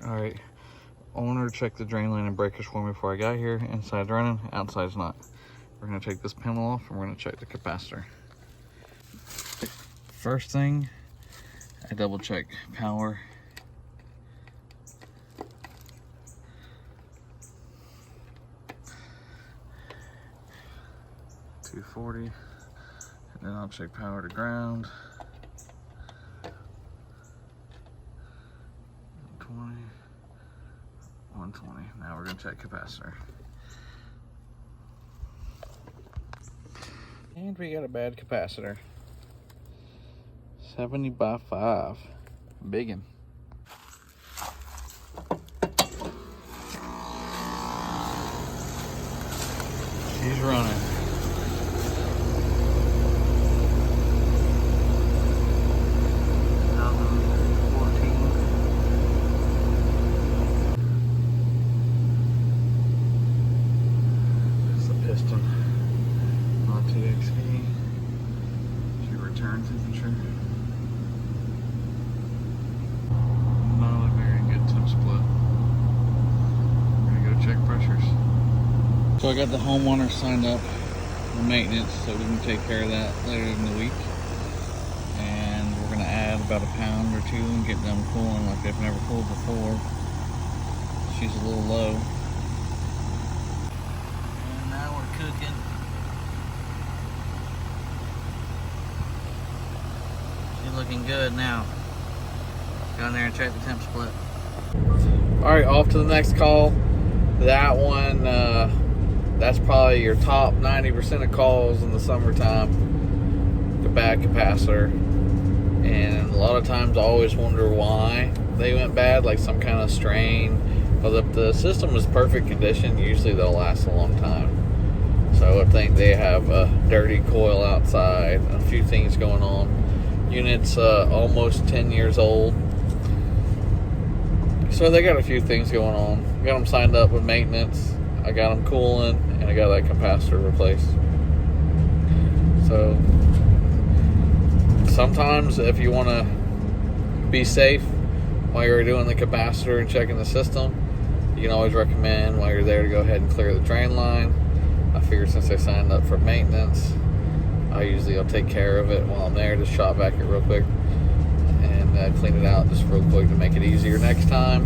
Alright, owner checked the drain line and breakers for me before I got here. Inside's running, outside's not. We're gonna take this panel off and we're gonna check the capacitor. First thing, I double check power. $240, and then I'll check power to ground. 120, 120. Now we're gonna check capacitor. And we got a bad capacitor. 70 by 5. Biggin'. She's running. Return temperature. Not a very good temp split. We're gonna go check pressures. So I got the homeowner signed up for maintenance, so we can take care of that later in the week. And we're gonna add about a pound or two and get them cooling like they've never cooled before. She's a little low. And now we're cooking. Looking good now. Go in there and check the temp split. Alright, off to the next call. That one, that's probably your top 90% of calls in the summertime. The bad capacitor. And a lot of times I always wonder why they went bad, like some kind of strain. But if the system is perfect condition, usually they'll last a long time. So I think they have a dirty coil outside, a few things going on. Unit's almost 10 years old, so they got a few things going on. Got them signed up with maintenance. I got them cooling, and I got that capacitor replaced. So sometimes if you want to be safe while you're doing the capacitor and checking the system, you can always recommend while you're there to go ahead and clear the drain line. I figured since I signed up for maintenance, I'll take care of it while I'm there. Just shop vac it real quick and clean it out just real quick to make it easier next time.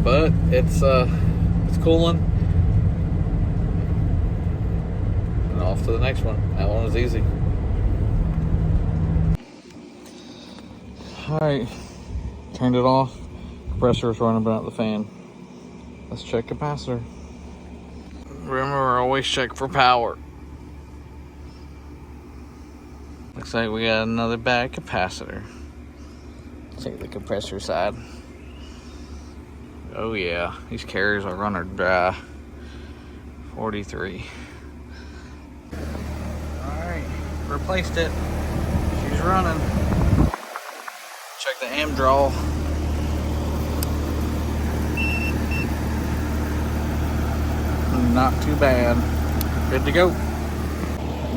But it's cooling. And off to the next one. That one was easy. Alright, turned it off. Compressor's running but not the fan. Let's check capacitor. Remember, always check for power. Looks like we got another bad capacitor. Take the compressor side. Oh yeah, these carriers are running dry. 43. Alright, replaced it. She's running. Check the amp draw. Not too bad. Good to go.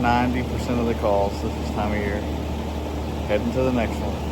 90% of the calls this time of year. Heading to the next one.